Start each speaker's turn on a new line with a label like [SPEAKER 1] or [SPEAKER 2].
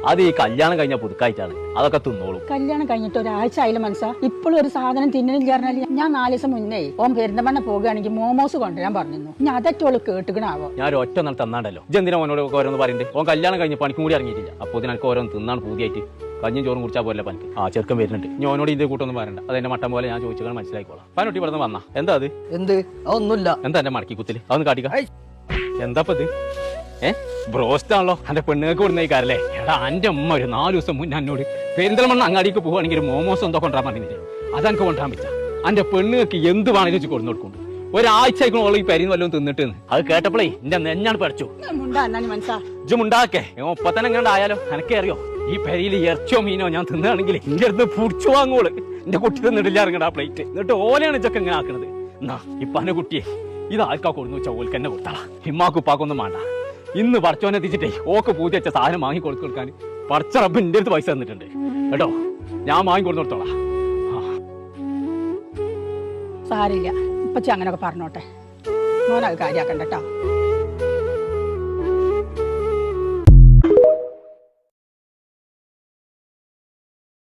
[SPEAKER 1] അത് ഈ കല്യാണം കഴിഞ്ഞ പുതുക്കായിട്ടാണ്, അതൊക്കെ തിന്നോളും.
[SPEAKER 2] കല്യാണം കഴിഞ്ഞിട്ട് ഒരാഴ്ച ആയില്ല മനസ്സാ, ഇപ്പോഴും ഒരു സാധനം തിന്നണില്ല പറഞ്ഞാൽ. ഞാൻ 4 ദിവസം മുന്നേ ഓൻ പെരുന്തമണ്ണ പോകുകയാണെങ്കിൽ മോമോസ് കൊണ്ടുവരാൻ പറഞ്ഞിരുന്നു. ഞാൻ അതൊറ്റോള് കേട്ടുകണാവോ?
[SPEAKER 1] ഞാൻ ഒറ്റ നാൾ തന്നാണ്ടല്ലോ. ഇതെന്തിനാ ഓനോട് ഓരോന്ന് പറയുന്നത്? ഓൻ കല്യാണം കഴിഞ്ഞ് പണിക്കും കൂടി ഇറങ്ങിയിട്ടില്ല. അപ്പോൾ ഇതിനൊക്കെ ഓരോന്ന് തിന്നാണ് പൂതിയായിട്ട്. കഞ്ഞും ചോറും കുടിച്ചാൽ പോലെ പനിക്ക്. ചെറുക്കം വരുന്നുണ്ട്. ഞാൻ ഓനോട് ഇതിന്റെ കൂട്ടൊന്നും പറയണ്ട. അതെന്റെ മട്ടം പോലെ ഞാൻ ചോദിച്ചാൽ മനസ്സിലായിക്കോളാം. പനൊട്ടി ഇവിടെ വന്നാ എന്താ അത്?
[SPEAKER 3] എന്ത്? അതൊന്നുമില്ല.
[SPEAKER 1] എന്താ എന്റെ മടക്കി കുത്തില്? അതൊന്ന് കാട്ടിക്ക. എന്താ ഇത്? ബ്രോസ്റ്റ് ആണല്ലോ. എന്റെ പെണ്ണുങ്ങൾക്ക് കൊടുന്നേക്കാരല്ലേ? എടാ എന്റെ അമ്മ ഒരു 4 ദിവസം മുന്നേ എന്നോട് പെരിന്തൽമണ്ണ അങ്ങാടിക്ക് പോവുകയാണെങ്കിൽ മോമോസ് എന്തോ കൊണ്ടുവരാൻ പറഞ്ഞില്ലേ? അതെനിക്ക് കൊണ്ടുവരാൻ പറ്റാ. എന്റെ പെണ്ണുങ്ങൾക്ക് എന്ത് വേണമെങ്കിലും വെച്ച് കൊടുന്നു കൊടുക്കും. ഒരാഴ്ചയ്ക്കുള്ള ഈ പെരിന്ന് വല്ലതും തിന്നിട്ട് അത് കേട്ടപ്പോഴേ എന്റെ നെഞ്ഞാണ് പഠിച്ചു. ഇജുമുണ്ടാക്കേ ഒപ്പം തന്നെ ഇങ്ങനെ ആയാലോ? എനക്കേ അറിയോ ഈ പെരിയിൽ ഇറച്ചിയോ മീനോ ഞാൻ തിന്നുകയാണെങ്കിൽ എന്റെ അടുത്ത് പുടിച്ചു വാങ്ങോള്. എന്റെ കുട്ടി തിന്നിട്ടില്ല ഇറങ്ങടാ പ്ലേറ്റ്. എന്നിട്ട് ഓലെയാണ് ഇതൊക്കെ ഇങ്ങനെ ആക്കണത്. എന്നാ ഇപ്പാന്റെ കുട്ടിയെ ഇത് ആർക്കാ കൊടുന്നു വെച്ചാൽ ഓൽക്ക് എന്നെ കൊടുത്താളാ. ഇമ്മാക്ക് ഉപ്പാക്കൊന്നും വേണ്ട. ഇന്ന് പടച്ചോനെ എത്തിച്ചിട്ടേ ഓക്ക് പൂജ വെച്ച സാധനം വാങ്ങി കൊടുക്കാൻ പടച്ച റബ്ബ് എന്റെ അടുത്ത് പൈസ തന്നിട്ടുണ്ട് കേട്ടോ. ഞാൻ വാങ്ങി കൊടുത്തോളാം.
[SPEAKER 2] സാരില്ല, ഇപ്പച്ചി അങ്ങനെയൊക്കെ പറഞ്ഞോട്ടെ. മോനത് കാര്യാക്കണ്ട കേട്ടോ.